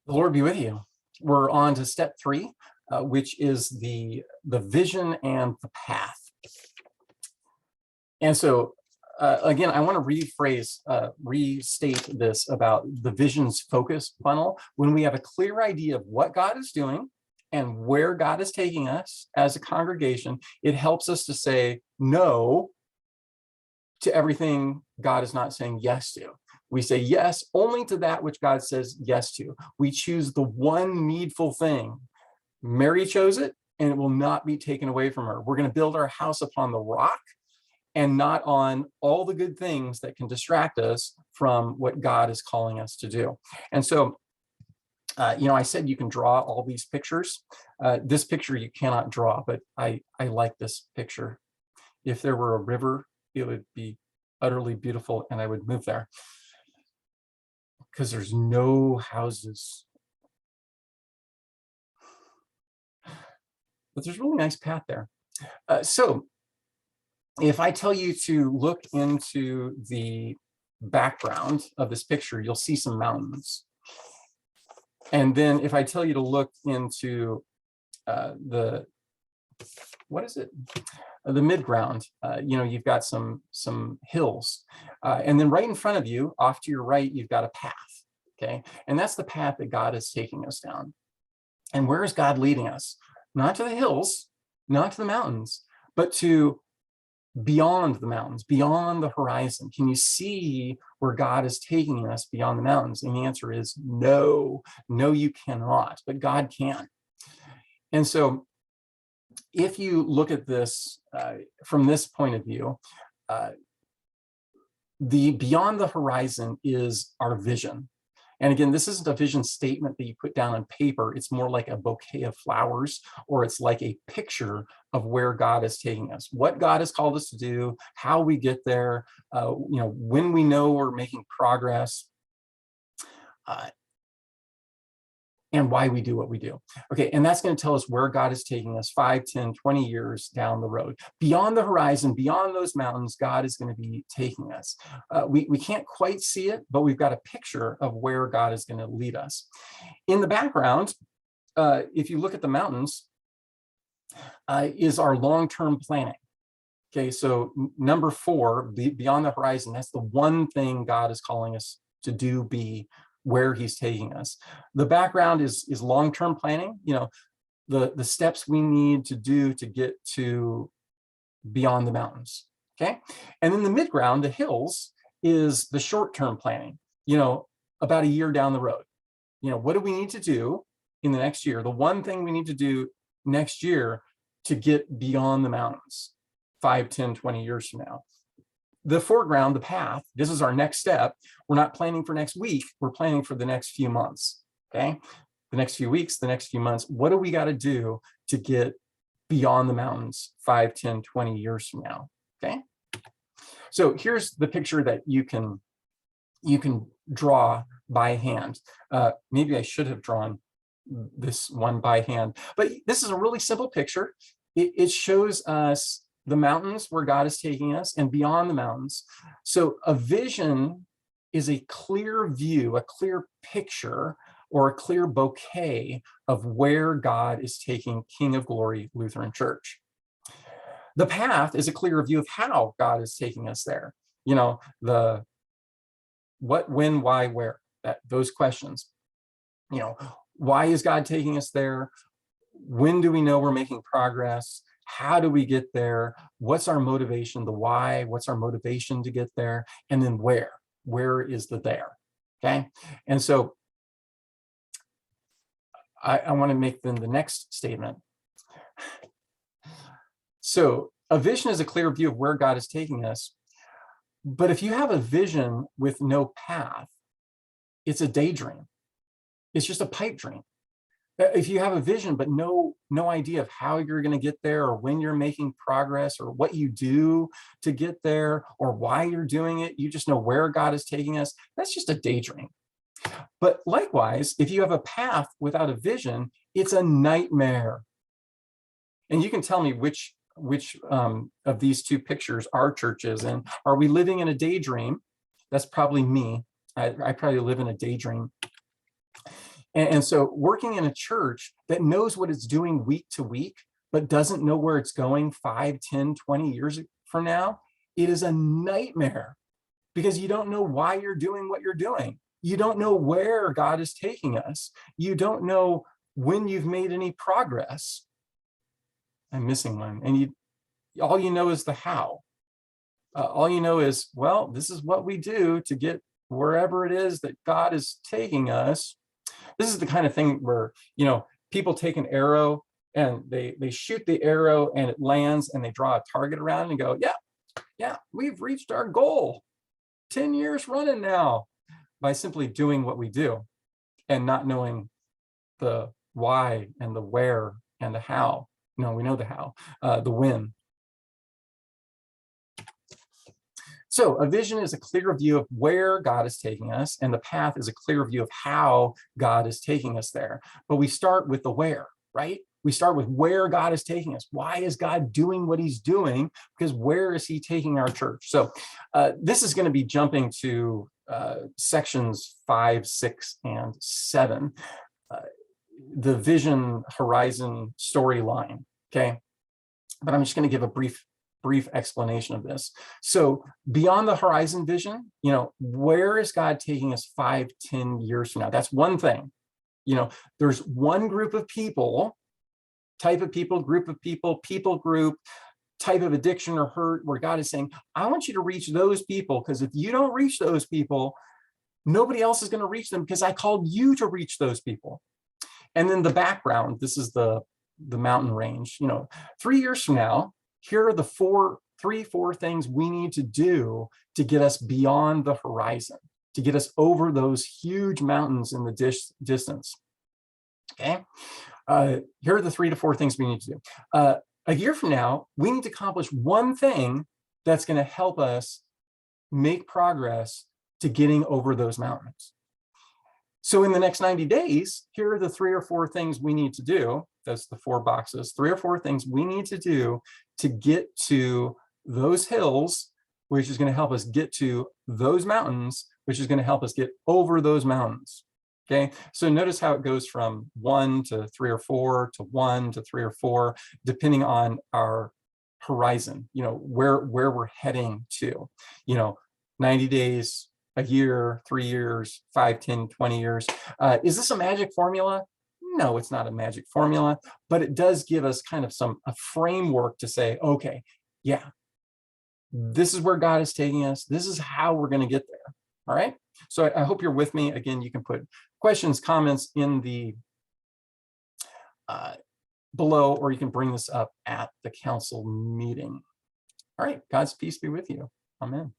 The Lord be with you. We're on to step three, which is the vision and the path. And so, again, I want to restate this about the vision's focus funnel. When we have a clear idea of what God is doing and where God is taking us as a congregation, it helps us to say no to everything God is not saying yes to. We say yes only to that which God says yes to. We choose the one needful thing. Mary chose it, and it will not be taken away from her. We're going to build our house upon the rock and not on all the good things that can distract us from what God is calling us to do. And so, I said you can draw all these pictures. This picture you cannot draw, but I like this picture. If there were a river, it would be utterly beautiful, and I would move there because there's no houses. But there's a really nice path there. So if I tell you to look into the background of this picture, you'll see some mountains. And then if I tell you to look into the midground, you've got some hills. And then right in front of you, off to your right, you've got a path. Okay. And that's the path that God is taking us down. And where is God leading us? Not to the hills, not to the mountains, but to beyond the mountains, beyond the horizon. Can you see where God is taking us beyond the mountains? And the answer is no, you cannot, but God can. And so if you look at this from this point of view, the beyond the horizon is our vision. And again, this isn't a vision statement that you put down on paper. It's more like a bouquet of flowers, or it's like a picture of where God is taking us, what God has called us to do, how we get there, when we know we're making progress, and why we do what we do. Okay, and that's going to tell us where God is taking us 5, 10, 20 years down the road. Beyond the horizon, beyond those mountains, God is going to be taking us. We can't quite see it, but we've got a picture of where God is going to lead us. In the background, if you look at the mountains, is our long-term planning. Okay, so number 4, beyond the horizon, that's the one thing God is calling us to do, be where he's taking us. The background is long-term planning, the steps we need to do to get to beyond the mountains. Okay. And then the midground, the hills, is the short-term planning, about a year down the road. What do we need to do in the next year? The one thing we need to do next year to get beyond the mountains 5, 10, 20 years from now. The foreground, the path, this is our next step. We're not planning for next week. We're planning for the next few months. Okay. The next few weeks, the next few months. What do we got to do to get beyond the mountains 5, 10, 20 years from now? Okay. So here's the picture that you can draw by hand. Maybe I should have drawn this one by hand, but this is a really simple picture. It shows us the mountains where God is taking us and beyond the mountains. So a vision is a clear view, a clear picture, or a clear bouquet of where God is taking King of Glory Lutheran Church. The path is a clear view of how God is taking us there. The what, when, why, where, those questions. Why is God taking us there? When do we know we're making progress? How do we get there? What's our motivation? The why, what's our motivation to get there? And then where is the there? Okay. And so I want to make then the next statement. So a vision is a clear view of where God is taking us. But if you have a vision with no path, it's a daydream. It's just a pipe dream. If you have a vision, but no idea of how you're going to get there, or when you're making progress, or what you do to get there, or why you're doing it, you just know where God is taking us, that's just a daydream. But likewise, if you have a path without a vision, it's a nightmare. And you can tell me which of these two pictures our church is in. Are we living in a daydream? That's probably me. I probably live in a daydream. And so working in a church that knows what it's doing week to week, but doesn't know where it's going 5, 10, 20 years from now, it is a nightmare because you don't know why you're doing what you're doing. You don't know where God is taking us. You don't know when you've made any progress. I'm missing one. And all you know is the how. All you know is, well, this is what we do to get wherever it is that God is taking us. This is the kind of thing where, people take an arrow and they shoot the arrow and it lands and they draw a target around and go, yeah, we've reached our goal 10 years running now, by simply doing what we do and not knowing the why and the where and the how. No, we know the how, the when. So a vision is a clear view of where God is taking us, and the path is a clear view of how God is taking us there. But we start with the where, right? We start with where God is taking us. Why is God doing what he's doing? Because where is he taking our church? So this is going to be jumping to sections 5, 6, and 7, the vision horizon storyline, okay? But I'm just going to give a brief explanation of this. So beyond the horizon vision, where is God taking us 5, 10 years from now? That's one thing. There's one group of people, type of people, group of people, people group, type of addiction or hurt, where God is saying, I want you to reach those people, because if you don't reach those people, nobody else is going to reach them, because I called you to reach those people. And then the background, this is the mountain range. 3 years from now, here are the 4 things we need to do to get us beyond the horizon, to get us over those huge mountains in the distance. Okay, here are the 3 to 4 things we need to do. A year from now, we need to accomplish one thing that's going to help us make progress to getting over those mountains. So in the next 90 days, here are the 3 or 4 things we need to do. That's the 4 boxes, 3 or 4 things we need to do to get to those hills, which is going to help us get to those mountains, which is going to help us get over those mountains. Okay, so notice how it goes from 1 to 3 or 4 to 1 to 3 or 4, depending on our horizon, where we're heading to, 90 days, a year, 3 years, 5, 10, 20 years. Is this a magic formula? No, it's not a magic formula, but it does give us kind of a framework to say, okay, yeah, this is where God is taking us. This is how we're going to get there. All right. So I hope you're with me. Again, you can put questions, comments in the below, or you can bring this up at the council meeting. All right. God's peace be with you. Amen.